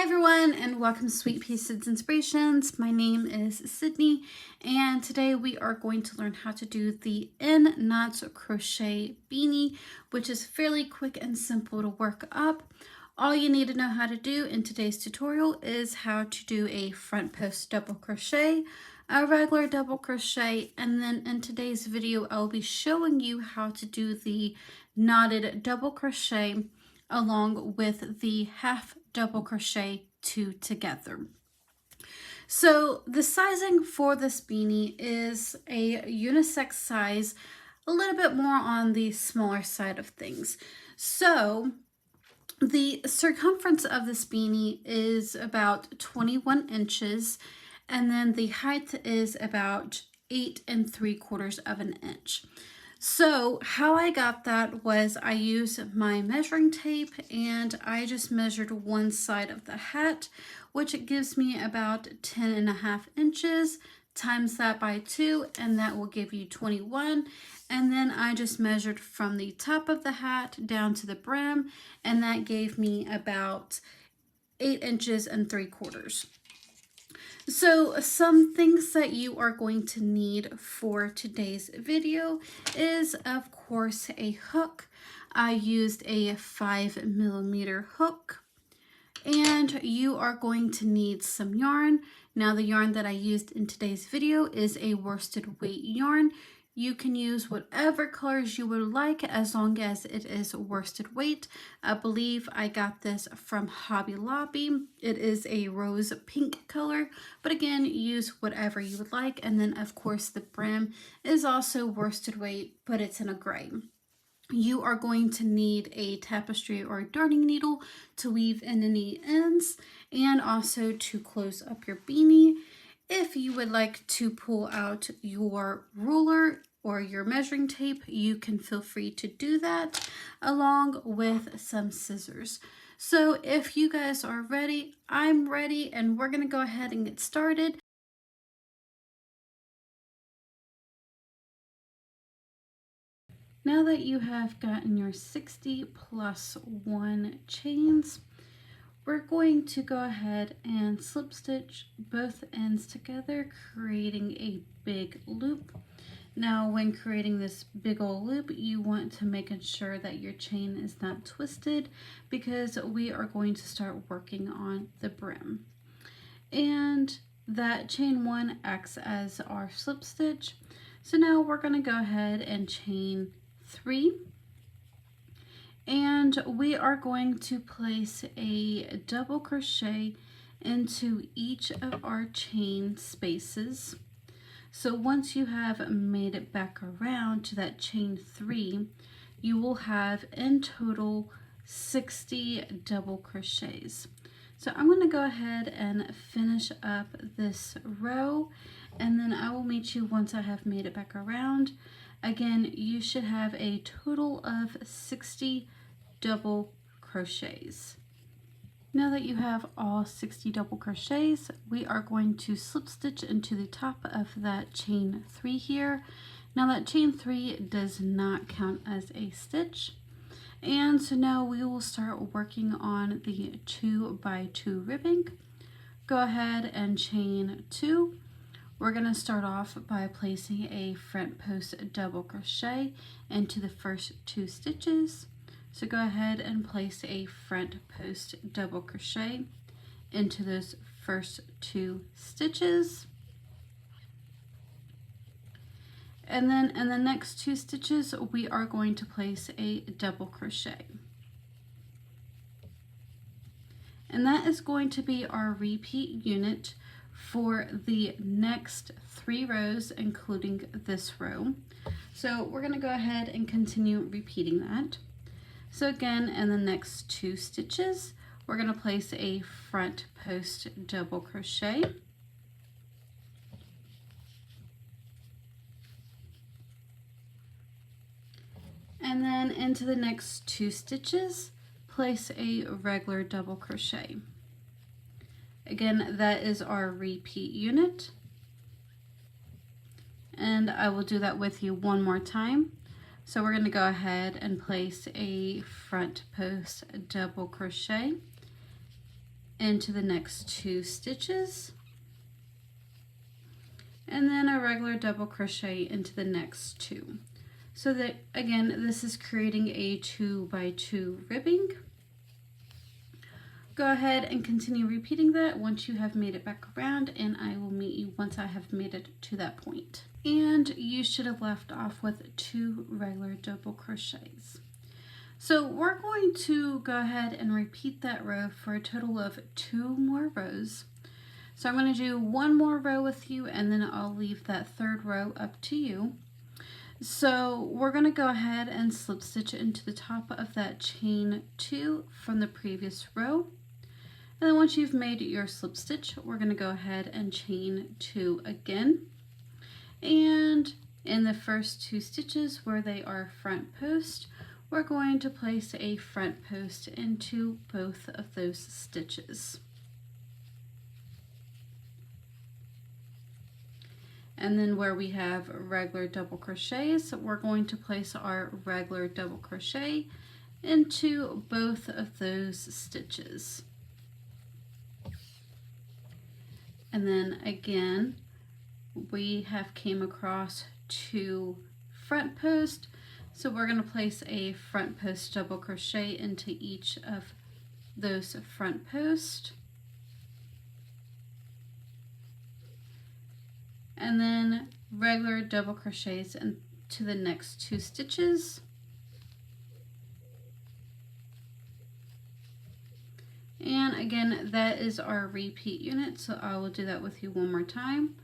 everyone, and welcome to Sweet Pieces Inspirations. My name is Sydney, and today we are going to learn how to do the in knots crochet beanie, which is fairly quick and simple to work up. All you need to know how to do in today's tutorial is how to do a front post double crochet, a regular double crochet, and then in today's video I'll be showing you how to do the knotted double crochet along with the half double crochet two together. So the sizing for this beanie is a unisex size, a little bit more on the smaller side of things. So the circumference of this beanie is about 21 inches, and then the height is about 8 3/4 of an inch. So how I got that was I used my measuring tape and I just measured one side of the hat, which gives me about 10.5 inches. Times that by 2 and that will give you 21. And then I just measured from the top of the hat down to the brim, and that gave me about 8 3/4. So some things that you are going to need for today's video is, of course, a hook. I used a 5mm hook, and you are going to need some yarn. Now the yarn that I used in today's video is a worsted weight yarn. You can use whatever colors you would like as long as it is worsted weight. I believe I got this from Hobby Lobby. It is a rose pink color, but again, use whatever you would like. And then of course the brim is also worsted weight, but it's in a gray. You are going to need a tapestry or darning needle to weave in any ends and also to close up your beanie. If you would like to pull out your ruler or your measuring tape, you can feel free to do that along with some scissors. So if you guys are ready, I'm ready, and we're going to go ahead and get started. Now that you have gotten your 60 plus 1 chains, we're going to go ahead and slip stitch both ends together, creating a big loop. Now when creating this big old loop, you want to make sure that your chain is not twisted because we are going to start working on the brim. And that chain 1 acts as our slip stitch. So now we're going to go ahead and chain 3. And we are going to place a double crochet into each of our chain spaces. So once you have made it back around to that chain 3, you will have in total 60 double crochets. So I'm going to go ahead and finish up this row, and then I will meet you once I have made it back around. Again, you should have a total of 60 double crochets. Now that you have all 60 double crochets, we are going to slip stitch into the top of that chain 3 here. Now that chain 3 does not count as a stitch. And so now we will start working on the 2 by 2 ribbing. Go ahead and chain 2. We're going to start off by placing a front post double crochet into the first 2 stitches. So go ahead and place a front post double crochet into those first 2 stitches. And then in the next 2 stitches, we are going to place a double crochet. And that is going to be our repeat unit for the next 3 rows, including this row. So we're going to go ahead and continue repeating that. So again, in the next 2 stitches, we're going to place a front post double crochet. And then into the next 2 stitches, place a regular double crochet. Again, that is our repeat unit. And I will do that with you one more time. So we're going to go ahead and place a front post double crochet into the next 2 stitches, and then a regular double crochet into the next 2. So that again, this is creating a 2 by 2 ribbing. Go ahead and continue repeating that once you have made it back around, and I will meet you once I have made it to that point. And you should have left off with 2 regular double crochets. So we're going to go ahead and repeat that row for a total of 2 more rows. So I'm going to do 1 more row with you, and then I'll leave that 3rd row up to you. So we're going to go ahead and slip stitch into the top of that chain 2 from the previous row. And then once you've made your slip stitch, we're going to go ahead and chain 2 again. And in the first 2 stitches where they are front post, we're going to place a front post into both of those stitches. And then where we have regular double crochets, we're going to place our regular double crochet into both of those stitches. And then again, we have came across 2 front posts, so we're going to place a front post double crochet into each of those front posts. And then regular double crochets into the next 2 stitches. And again, that is our repeat unit, so I will do that with you one more time.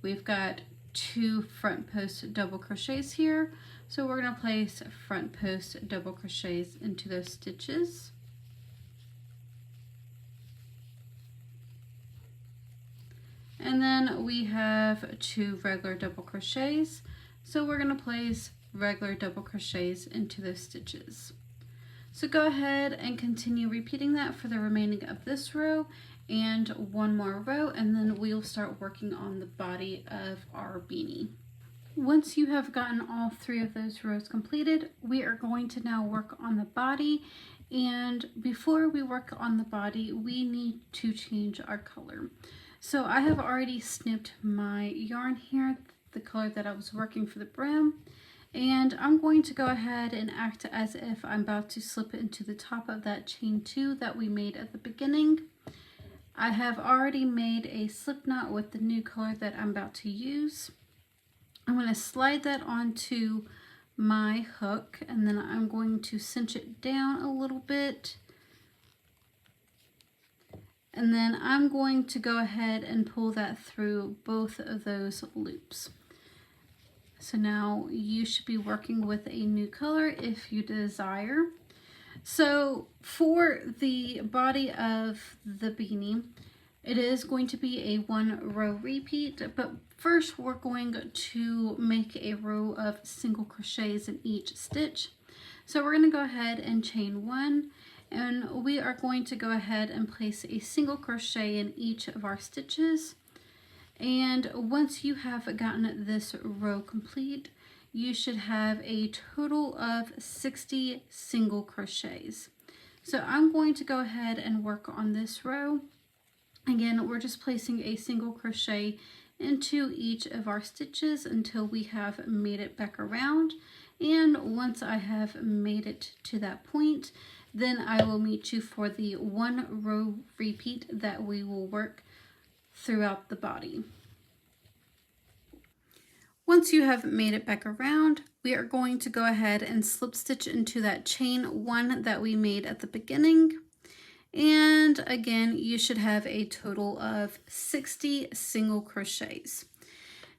We've got 2 front post double crochets here, so we're going to place front post double crochets into those stitches. And then we have 2 regular double crochets, so we're going to place regular double crochets into those stitches. So go ahead and continue repeating that for the remaining of this row and 1 more row, and then we'll start working on the body of our beanie. Once you have gotten all 3 of those rows completed, we are going to now work on the body. And before we work on the body, we need to change our color. So I have already snipped my yarn here, the color that I was working for the brim. And I'm going to go ahead and act as if I'm about to slip it into the top of that chain 2 that we made at the beginning. I have already made a slip knot with the new color that I'm about to use. I'm going to slide that onto my hook, and then I'm going to cinch it down a little bit. And then I'm going to go ahead and pull that through both of those loops. So now you should be working with a new color if you desire. So for the body of the beanie, it is going to be a 1 row repeat, but first we're going to make a row of single crochets in each stitch. So we're going to go ahead and chain 1, and we are going to go ahead and place a single crochet in each of our stitches. And once you have gotten this row complete, you should have a total of 60 single crochets. So I'm going to go ahead and work on this row. Again, we're just placing a single crochet into each of our stitches until we have made it back around. And once I have made it to that point, then I will meet you for the 1 row repeat that we will work throughout the body. Once you have made it back around, we are going to go ahead and slip stitch into that chain 1 that we made at the beginning. And again, you should have a total of 60 single crochets.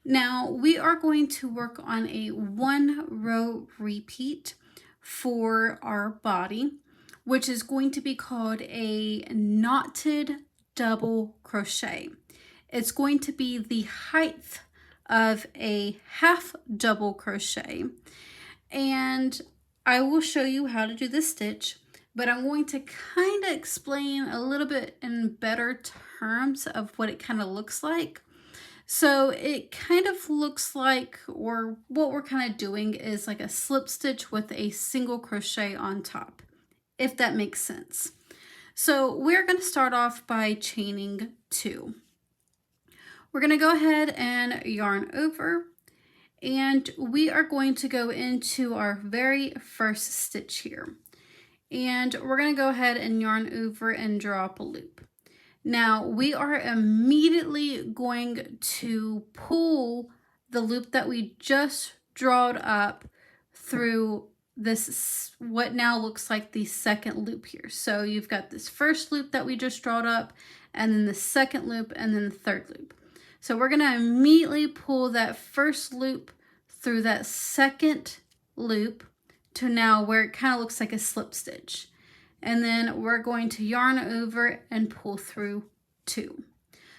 Now we are going to work on a 1 row repeat for our body, which is going to be called a knotted double crochet. It's going to be the height of a half double crochet, and I will show you how to do this stitch, but I'm going to kind of explain a little bit in better terms of what it kind of looks like. So it kind of looks like, or what we're kind of doing is like a slip stitch with a single crochet on top, if that makes sense. So we're going to start off by chaining 2. We're going to go ahead and yarn over, and we are going to go into our very first stitch here. And we're going to go ahead and yarn over and draw up a loop. Now we are immediately going to pull the loop that we just drawed up through this, what now looks like the second loop here. So you've got this first loop that we just drawed up, and then the second loop, and then the third loop. So we're going to immediately pull that first loop through that second loop to now where it kind of looks like a slip stitch. And then we're going to yarn over and pull through 2.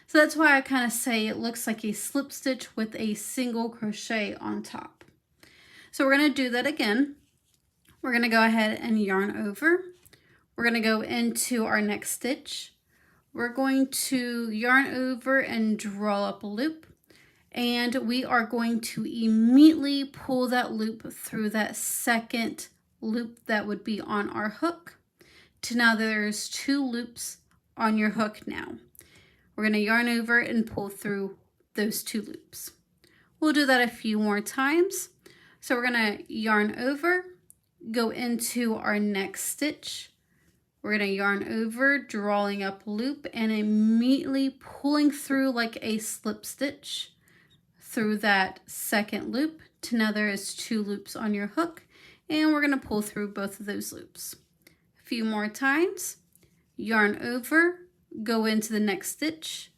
So that's why I kind of say it looks like a slip stitch with a single crochet on top. So we're going to do that again. We're going to go ahead and yarn over. We're going to go into our next stitch. We're going to yarn over and draw up a loop. And we are going to immediately pull that loop through that second loop that would be on our hook. To now there's 2 loops on your hook now. We're going to yarn over and pull through those 2 loops. We'll do that a few more times. So we're going to yarn over, go into our next stitch. We're going to yarn over, drawing up a loop, and immediately pulling through like a slip stitch through that second loop. To now there is 2 loops on your hook, and we're going to pull through both of those loops. A few more times. Yarn over, go into the next stitch,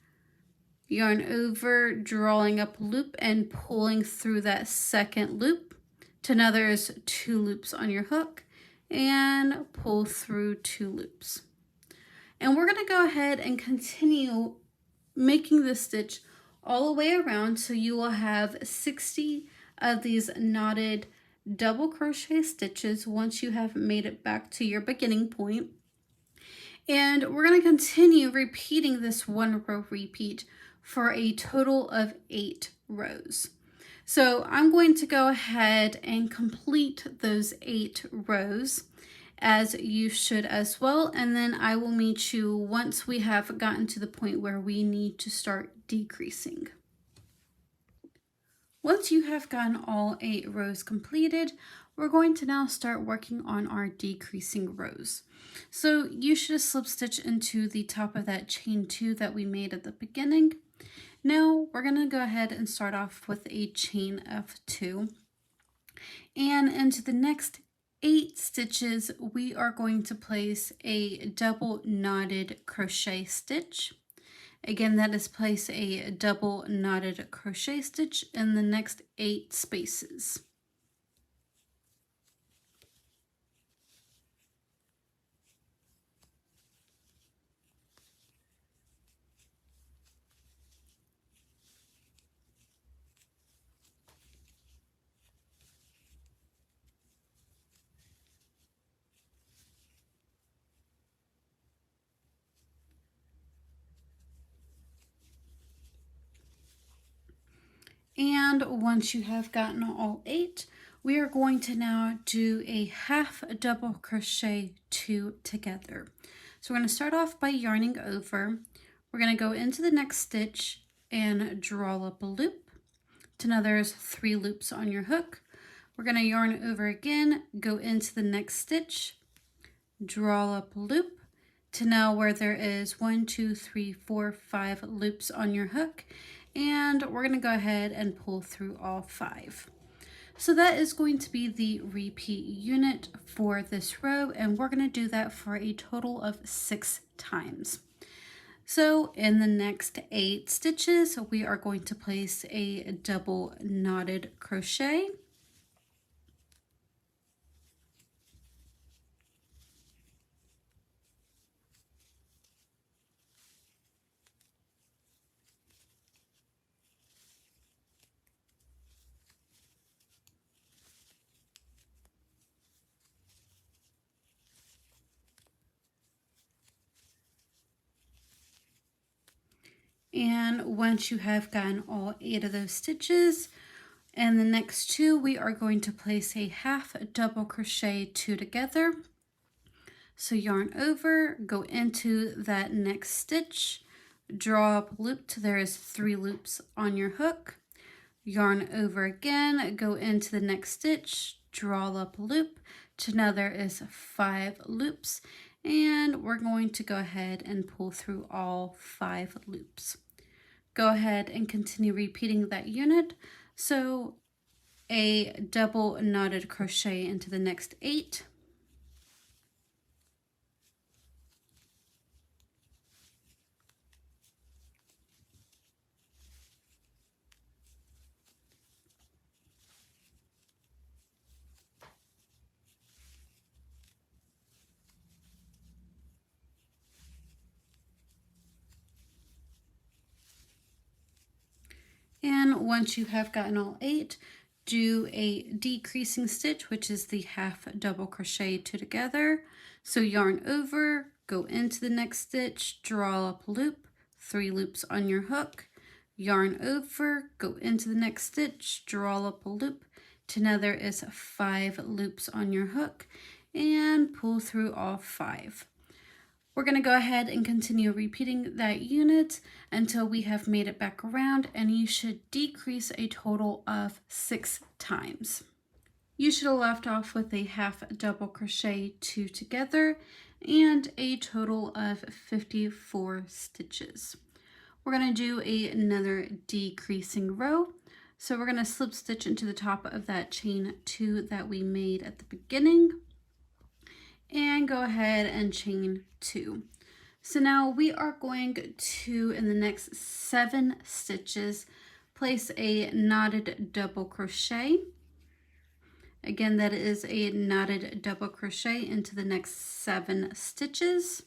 yarn over, drawing up a loop and pulling through that second loop. To now there's 2 loops on your hook, and pull through 2 loops. And we're going to go ahead and continue making this stitch all the way around, so you will have 60 of these knotted double crochet stitches once you have made it back to your beginning point. And we're going to continue repeating this 1 row repeat for a total of 8 rows. So I'm going to go ahead and complete those 8 rows, as you should as well, and then I will meet you once we have gotten to the point where we need to start decreasing. Once you have gotten all 8 rows completed, we're going to now start working on our decreasing rows. So you should slip stitch into the top of that chain 2 that we made at the beginning. Now we're going to go ahead and start off with a chain of 2, and into the next 8 stitches we are going to place a double knotted crochet stitch. Again, that is place a double knotted crochet stitch in the next 8 spaces. And once you have gotten all 8, we are going to now do a half double crochet 2 together. So we're going to start off by yarning over. We're going to go into the next stitch and draw up a loop. To now there's 3 loops on your hook. We're going to yarn over again, go into the next stitch, draw up a loop. To now where there is 1, 2, 3, 4, 5 loops on your hook. And we're going to go ahead and pull through all 5. So that is going to be the repeat unit for this row, and we're going to do that for a total of 6 times. So in the next 8 stitches, we are going to place a double knotted crochet. And once you have gotten all 8 of those stitches, and the next 2, we are going to place a half double crochet 2 together. So yarn over, go into that next stitch, draw up a loop till there is 3 loops on your hook, yarn over again, go into the next stitch, draw up a loop till now there is 5 loops, and we're going to go ahead and pull through all 5 loops. Go ahead and continue repeating that unit. So a double knotted crochet into the next 8, and once you have gotten all 8, do a decreasing stitch, which is the half double crochet 2 together. So yarn over, go into the next stitch, draw up a loop, 3 loops on your hook, yarn over, go into the next stitch, draw up a loop, till now there is 5 loops on your hook, and pull through all 5. We're going to go ahead and continue repeating that unit until we have made it back around, and you should decrease a total of 6 times. You should have left off with a half double crochet 2 together and a total of 54 stitches. We're going to do another decreasing row. So we're going to slip stitch into the top of that chain 2 that we made at the beginning, and go ahead and chain 2. So now we are going to, in the next 7 stitches, place a knotted double crochet. Again, that is a knotted double crochet into the next 7 stitches.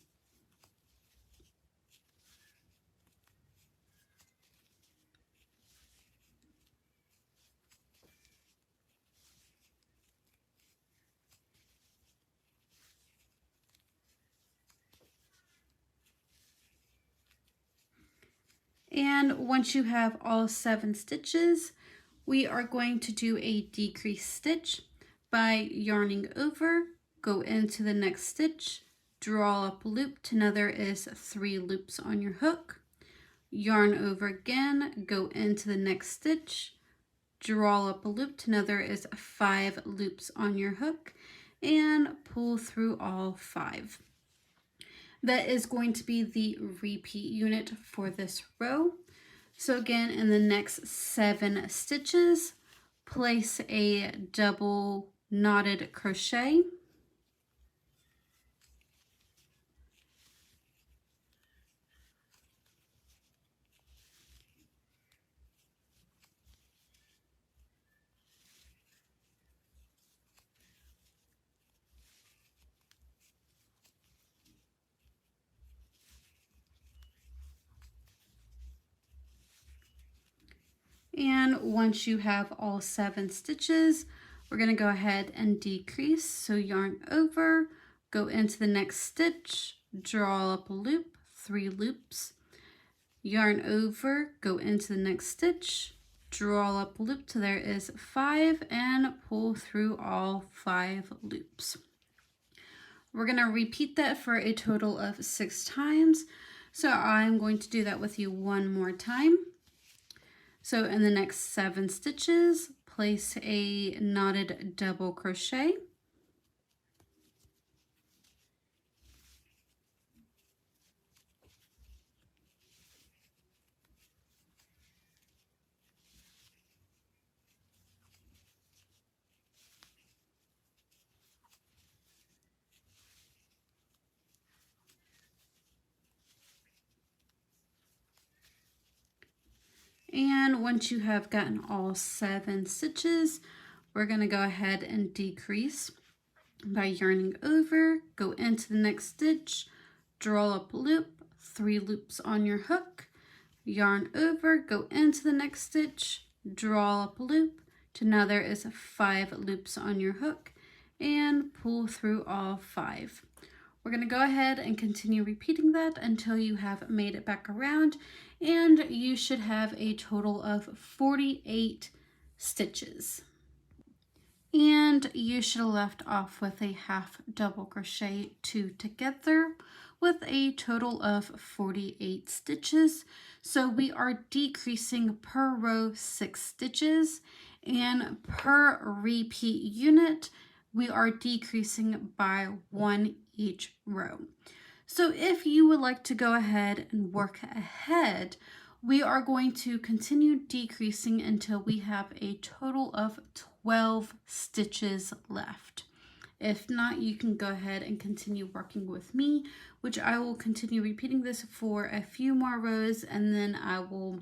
And once you have all 7 stitches, we are going to do a decrease stitch by yarning over, go into the next stitch, draw up a loop till now there is 3 loops on your hook, yarn over again, go into the next stitch, draw up a loop till now there is 5 loops on your hook, and pull through all 5. That is going to be the repeat unit for this row. So again, in the next 7 stitches, place a double knotted crochet. And once you have all 7 stitches, we're going to go ahead and decrease. So yarn over, go into the next stitch, draw up a loop, 3 loops, yarn over, go into the next stitch, draw up a loop till there is 5, and pull through all 5 loops. We're going to repeat that for a total of 6 times. So I'm going to do that with you one more time. So in the next 7 stitches, place a knotted double crochet. And once you have gotten all 7 stitches, we're going to go ahead and decrease by yarning over, go into the next stitch, draw up a loop, 3 loops on your hook, yarn over, go into the next stitch, draw up a loop, till now there is 5 loops on your hook, and pull through all 5. We're going to go ahead and continue repeating that until you have made it back around, and you should have a total of 48 stitches. And you should have left off with a half double crochet 2 together with a total of 48 stitches. So we are decreasing per row 6 stitches, and per repeat unit we are decreasing by 1 each row. So if you would like to go ahead and work ahead, we are going to continue decreasing until we have a total of 12 stitches left. If not, you can go ahead and continue working with me, which I will continue repeating this for a few more rows, and then I will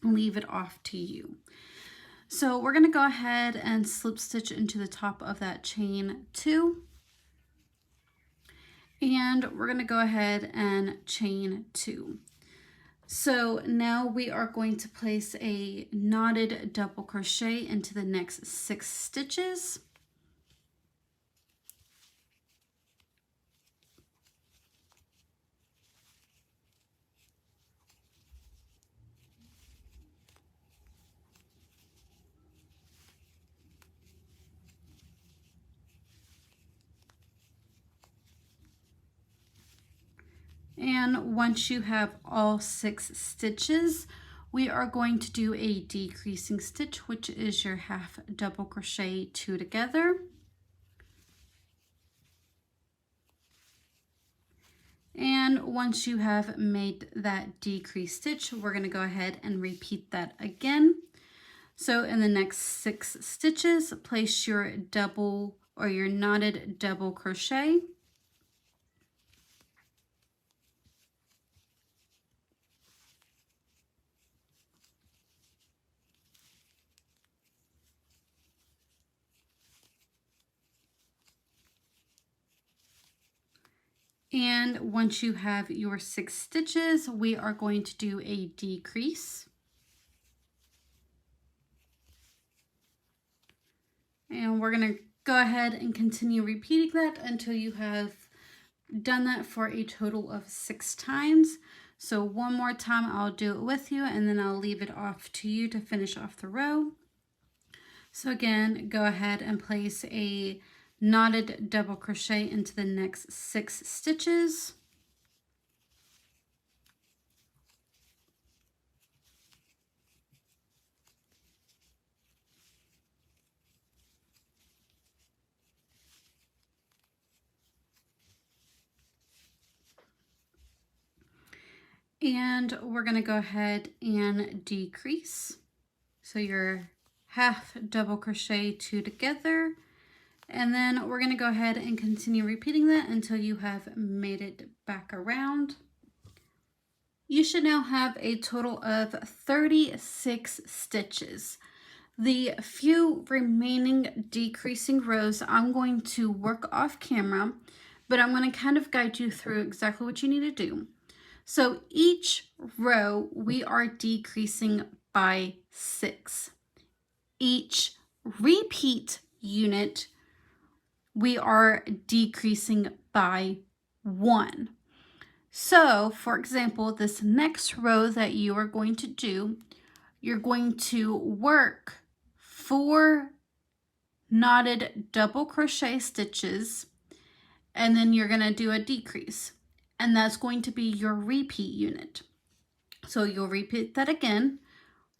leave it off to you. So we're going to go ahead and slip stitch into the top of that chain 2. And we're going to go ahead and chain 2. So now we are going to place a knotted double crochet into the next 6 stitches. And once you have all 6 stitches, we are going to do a decreasing stitch, which is your half double crochet 2 together. And once you have made that decrease stitch, we're going to go ahead and repeat that again. So in the next 6 stitches, place your double or your knotted double crochet. And once you have your 6 stitches, we are going to do a decrease. And we're going to go ahead and continue repeating that until you have done that for a total of 6 times. So one more time I'll do it with you, and then I'll leave it off to you to finish off the row. So again, go ahead and place a knotted double crochet into the next 6 stitches. And we're going to go ahead and decrease. So your half double crochet 2 together. And then we're going to go ahead and continue repeating that until you have made it back around. You should now have a total of 36 stitches. The few remaining decreasing rows I'm going to work off camera, but I'm going to kind of guide you through exactly what you need to do. So each row we are decreasing by 6. Each repeat unit we are decreasing by 1. So, for example, this next row that you are going to do, you're going to work 4 knotted double crochet stitches, and then you're going to do a decrease, and that's going to be your repeat unit. So you'll repeat that again.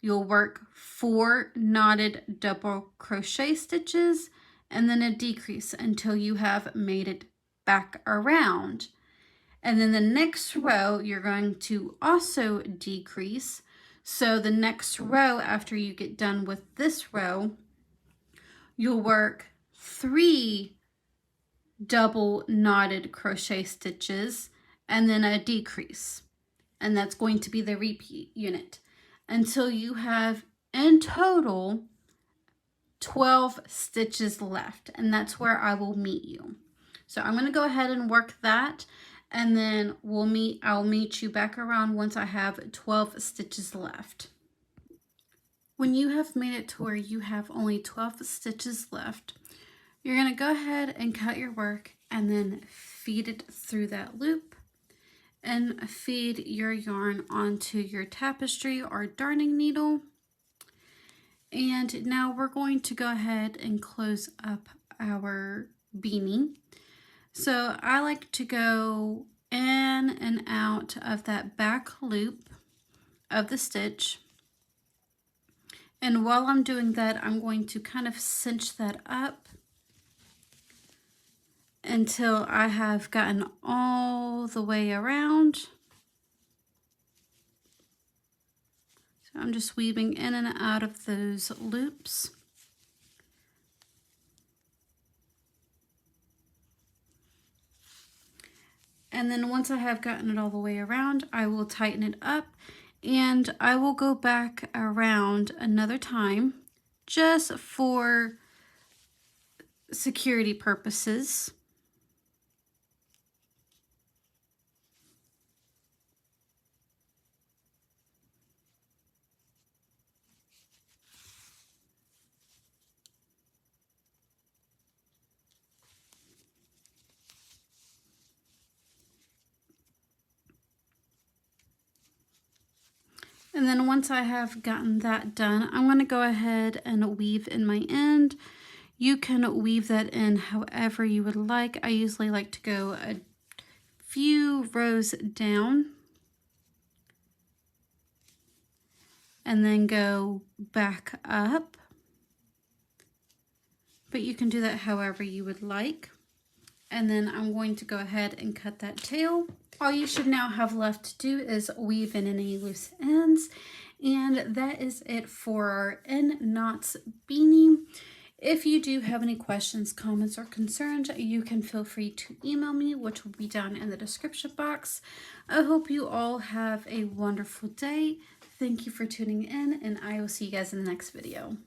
You'll work 4 knotted double crochet stitches and then a decrease until you have made it back around. And then the next row, you're going to also decrease. So the next row, after you get done with this row, you'll work 3 double knotted crochet stitches and then a decrease. And that's going to be the repeat unit until you have in total 12 stitches left, and that's where I will meet you. So I'm going to go ahead and work that, and then I'll meet you back around once I have 12 stitches left. When you have made it to where you have only 12 stitches left, you're going to go ahead and cut your work and then feed it through that loop and feed your yarn onto your tapestry or darning needle. And now we're going to go ahead and close up our beanie. So I like to go in and out of that back loop of the stitch. And while I'm doing that, I'm going to kind of cinch that up until I have gotten all the way around. So I'm just weaving in and out of those loops. And then once I have gotten it all the way around, I will tighten it up and I will go back around another time just for security purposes. And then once I have gotten that done, I'm going to go ahead and weave in my end. You can weave that in however you would like. I usually like to go a few rows down and then go back up. But you can do that however you would like. And then I'm going to go ahead and cut that tail. All you should now have left to do is weave in any loose ends. And that is it for our end knots beanie. If you do have any questions, comments, or concerns, you can feel free to email me, which will be down in the description box. I hope you all have a wonderful day. Thank you for tuning in, and I will see you guys in the next video.